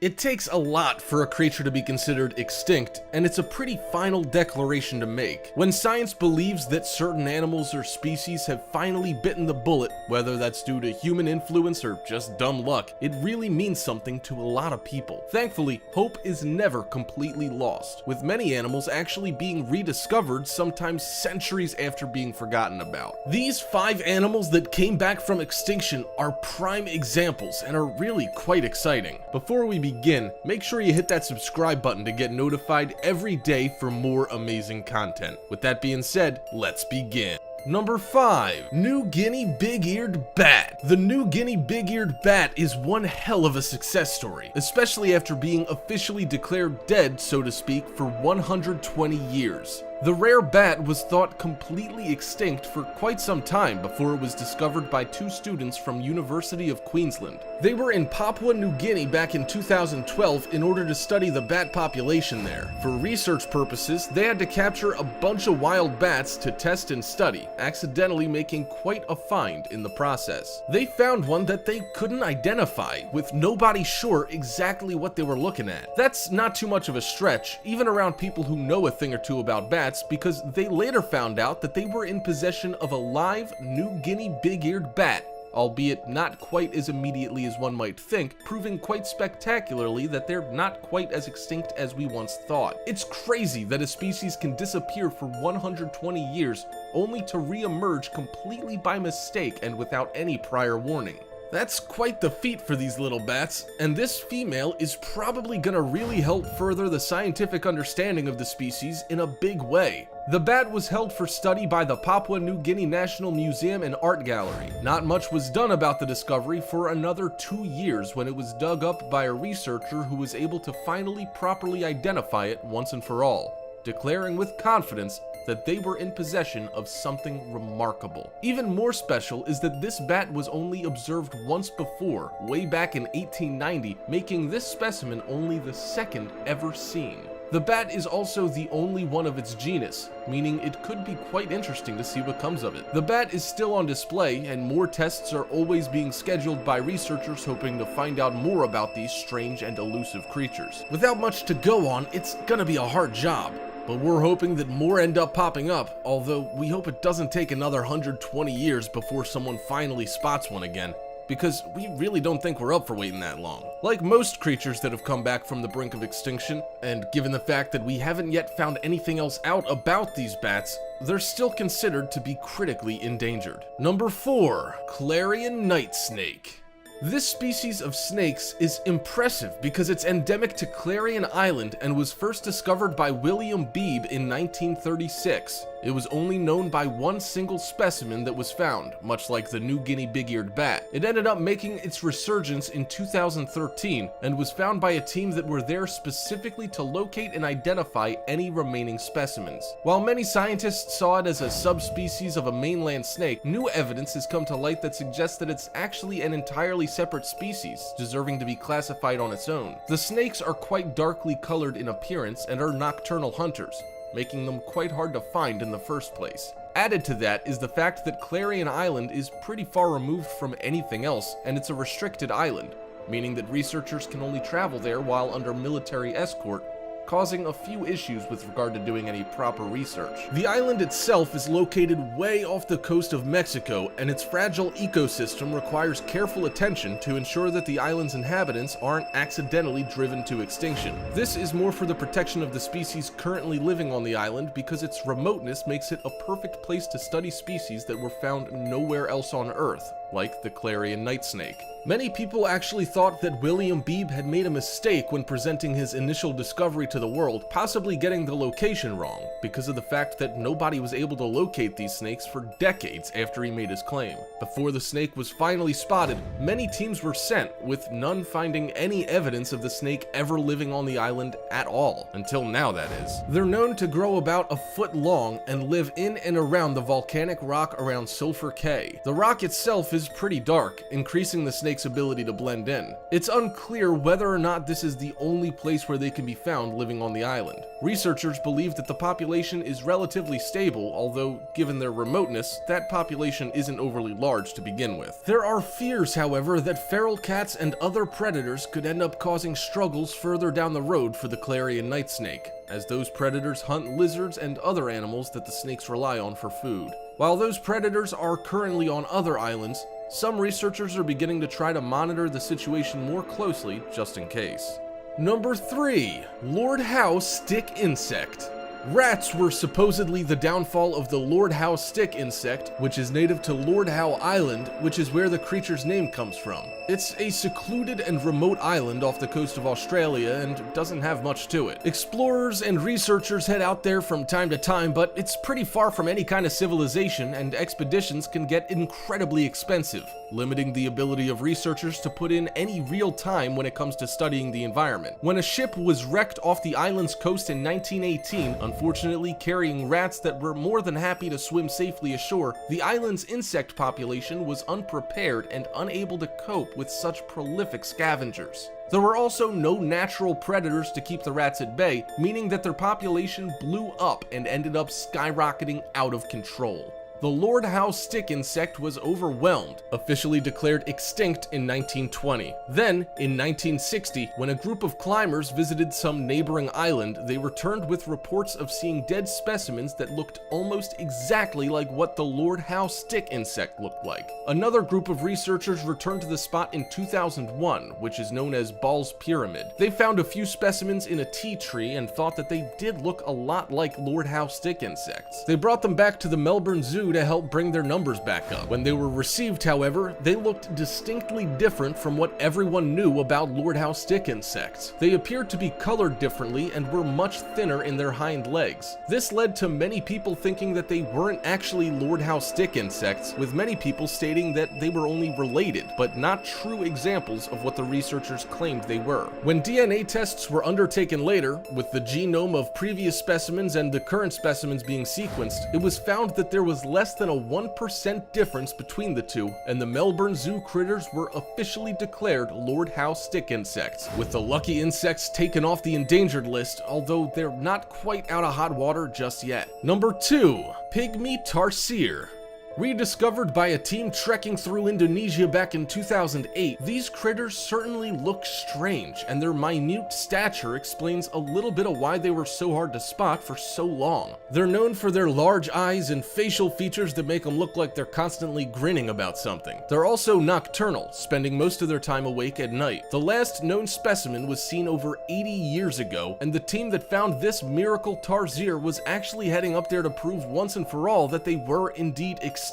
It takes a lot for a creature to be considered extinct, and it's a pretty final declaration to make. When science believes that certain animals or species have finally bitten the bullet, whether that's due to human influence or just dumb luck, it really means something to a lot of people. Thankfully, hope is never completely lost, with many animals actually being rediscovered sometimes centuries after being forgotten about. These 5 animals that came back from extinction are prime examples and are really quite exciting. Before we begin, make sure you hit that subscribe button to get notified every day for more amazing content. With that being said, let's begin. Number 5. New Guinea Big-Eared Bat. The New Guinea Big-Eared Bat is one hell of a success story, especially after being officially declared dead, so to speak, for 120 years. The rare bat was thought completely extinct for quite some time before it was discovered by 2 students from University of Queensland. They were in Papua New Guinea back in 2012 in order to study the bat population there. For research purposes, they had to capture a bunch of wild bats to test and study, accidentally making quite a find in the process. They found one that they couldn't identify, with nobody sure exactly what they were looking at. That's not too much of a stretch, even around people who know a thing or two about bats, because they later found out that they were in possession of a live New Guinea big-eared bat, albeit not quite as immediately as one might think, proving quite spectacularly that they're not quite as extinct as we once thought. It's crazy that a species can disappear for 120 years only to re-emerge completely by mistake and without any prior warning. That's quite the feat for these little bats, and this female is probably gonna really help further the scientific understanding of the species in a big way. The bat was held for study by the Papua New Guinea National Museum and Art Gallery. Not much was done about the discovery for another 2 years when it was dug up by a researcher who was able to finally properly identify it once and for all, declaring with confidence that they were in possession of something remarkable. Even more special is that this bat was only observed once before, way back in 1890, making this specimen only the 2nd ever seen. The bat is also the only one of its genus, meaning it could be quite interesting to see what comes of it. The bat is still on display, and more tests are always being scheduled by researchers hoping to find out more about these strange and elusive creatures. Without much to go on, it's gonna be a hard job, but we're hoping that more end up popping up, although we hope it doesn't take another 120 years before someone finally spots one again, because we really don't think we're up for waiting that long. Like most creatures that have come back from the brink of extinction, and given the fact that we haven't yet found anything else out about these bats, they're still considered to be critically endangered. Number 4. Clarion Night Snake. This species of snakes is impressive because it's endemic to Clarion Island and was first discovered by William Beebe in 1936. It was only known by one single specimen that was found, much like the New Guinea big-eared bat. It ended up making its resurgence in 2013 and was found by a team that were there specifically to locate and identify any remaining specimens. While many scientists saw it as a subspecies of a mainland snake, new evidence has come to light that suggests that it's actually an entirely separate species, deserving to be classified on its own. The snakes are quite darkly colored in appearance and are nocturnal hunters, making them quite hard to find in the first place. Added to that is the fact that Clarion Island is pretty far removed from anything else, and it's a restricted island, meaning that researchers can only travel there while under military escort, causing a few issues with regard to doing any proper research. The island itself is located way off the coast of Mexico, and its fragile ecosystem requires careful attention to ensure that the island's inhabitants aren't accidentally driven to extinction. This is more for the protection of the species currently living on the island because its remoteness makes it a perfect place to study species that were found nowhere else on Earth, like the Clarion night snake. Many people actually thought that William Beebe had made a mistake when presenting his initial discovery to the world, possibly getting the location wrong, because of the fact that nobody was able to locate these snakes for decades after he made his claim. Before the snake was finally spotted, many teams were sent, with none finding any evidence of the snake ever living on the island at all, until now that is. They're known to grow about a foot long and live in and around the volcanic rock around Sulphur Cay. The rock itself is pretty dark, increasing the snake's ability to blend in. It's unclear whether or not this is the only place where they can be found living living on the island. Researchers believe that the population is relatively stable, although, given their remoteness, that population isn't overly large to begin with. There are fears, however, that feral cats and other predators could end up causing struggles further down the road for the Clarion night snake, as those predators hunt lizards and other animals that the snakes rely on for food. While those predators are currently on other islands, some researchers are beginning to try to monitor the situation more closely, just in case. Number 3. Lord Howe stick insect. Rats were supposedly the downfall of the Lord Howe stick insect, which is native to Lord Howe Island, which is where the creature's name comes from. It's a secluded and remote island off the coast of Australia and doesn't have much to it. Explorers and researchers head out there from time to time, but it's pretty far from any kind of civilization, and expeditions can get incredibly expensive, limiting the ability of researchers to put in any real time when it comes to studying the environment. When a ship was wrecked off the island's coast in 1918, unfortunately carrying rats that were more than happy to swim safely ashore, the island's insect population was unprepared and unable to cope with such prolific scavengers. There were also no natural predators to keep the rats at bay, meaning that their population blew up and ended up skyrocketing out of control. The Lord Howe stick insect was overwhelmed, officially declared extinct in 1920. Then, in 1960, when a group of climbers visited some neighboring island, they returned with reports of seeing dead specimens that looked almost exactly like what the Lord Howe stick insect looked like. Another group of researchers returned to the spot in 2001, which is known as Ball's Pyramid. They found a few specimens in a tea tree and thought that they did look a lot like Lord Howe stick insects. They brought them back to the Melbourne Zoo to help bring their numbers back up. When they were received, however, they looked distinctly different from what everyone knew about Lord Howe stick insects. They appeared to be colored differently and were much thinner in their hind legs. This led to many people thinking that they weren't actually Lord Howe stick insects, with many people stating that they were only related, but not true examples of what the researchers claimed they were. When DNA tests were undertaken later, with the genome of previous specimens and the current specimens being sequenced, it was found that there was less than a 1% difference between the two, and the Melbourne Zoo critters were officially declared Lord Howe stick insects, with the lucky insects taken off the endangered list, although they're not quite out of hot water just yet. Number 2. Pygmy tarsier. Rediscovered by a team trekking through Indonesia back in 2008, these critters certainly look strange, and their minute stature explains a little bit of why they were so hard to spot for so long. They're known for their large eyes and facial features that make them look like they're constantly grinning about something. They're also nocturnal, spending most of their time awake at night. The last known specimen was seen over 80 years ago, and the team that found this miracle tarsier was actually heading up there to prove once and for all that they were indeed extinct.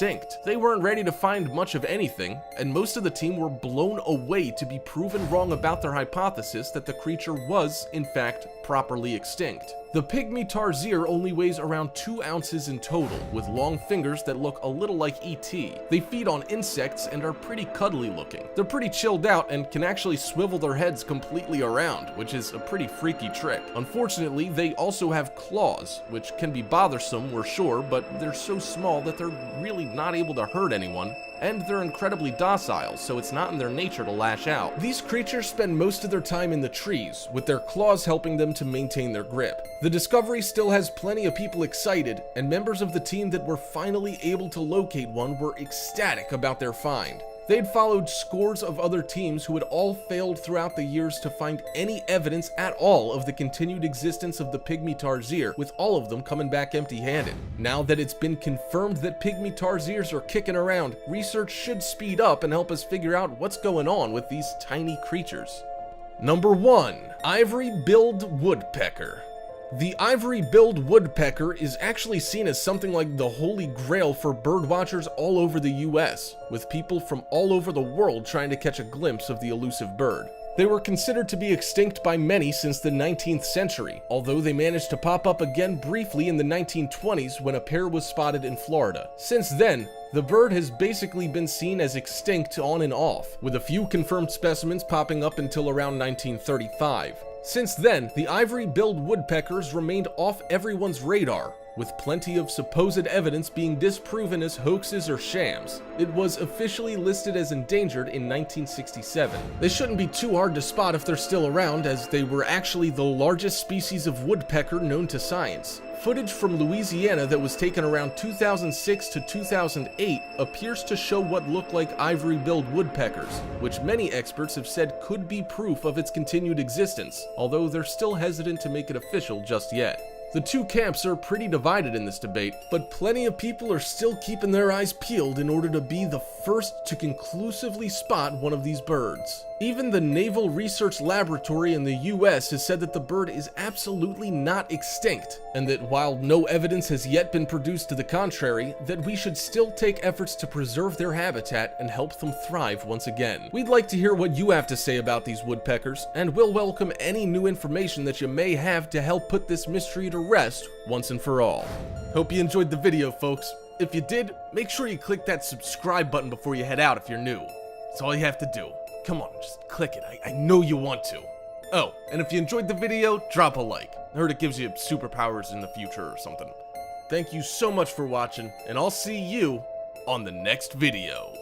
They weren't ready to find much of anything, and most of the team were blown away to be proven wrong about their hypothesis that the creature was, in fact, properly extinct. The pygmy tarsier only weighs around 2 ounces in total, with long fingers that look a little like E.T. They feed on insects and are pretty cuddly looking. They're pretty chilled out and can actually swivel their heads completely around, which is a pretty freaky trick. Unfortunately, they also have claws, which can be bothersome, we're sure, but they're so small that they're really not able to hurt anyone, and they're incredibly docile, so it's not in their nature to lash out. These creatures spend most of their time in the trees, with their claws helping them to maintain their grip. The discovery still has plenty of people excited, and members of the team that were finally able to locate one were ecstatic about their find. They'd followed scores of other teams who had all failed throughout the years to find any evidence at all of the continued existence of the pygmy tarsier, with all of them coming back empty-handed. Now that it's been confirmed that pygmy tarsiers are kicking around, research should speed up and help us figure out what's going on with these tiny creatures. Number 1. Ivory-billed woodpecker. The ivory-billed woodpecker is actually seen as something like the holy grail for birdwatchers all over the US, with people from all over the world trying to catch a glimpse of the elusive bird. They were considered to be extinct by many since the 19th century, although they managed to pop up again briefly in the 1920s when a pair was spotted in Florida. Since then, the bird has basically been seen as extinct on and off, with a few confirmed specimens popping up until around 1935. Since then, the ivory-billed woodpeckers remained off everyone's radar, with plenty of supposed evidence being disproven as hoaxes or shams. It was officially listed as endangered in 1967. They shouldn't be too hard to spot if they're still around, as they were actually the largest species of woodpecker known to science. Footage from Louisiana that was taken around 2006 to 2008 appears to show what look like ivory-billed woodpeckers, which many experts have said could be proof of its continued existence, although they're still hesitant to make it official just yet. The two camps are pretty divided in this debate, but plenty of people are still keeping their eyes peeled in order to be the first to conclusively spot one of these birds. Even the Naval Research Laboratory in the US has said that the bird is absolutely not extinct, and that while no evidence has yet been produced to the contrary, that we should still take efforts to preserve their habitat and help them thrive once again. We'd like to hear what you have to say about these woodpeckers, and we'll welcome any new information that you may have to help put this mystery to rest once and for all. Hope you enjoyed the video, folks. If you did, make sure you click that subscribe button before you head out if you're new. That's all you have to do. Come on, just click it. I know you want to. Oh, and if you enjoyed the video, drop a like. I heard it gives you superpowers in the future or something. Thank you so much for watching, and I'll see you on the next video.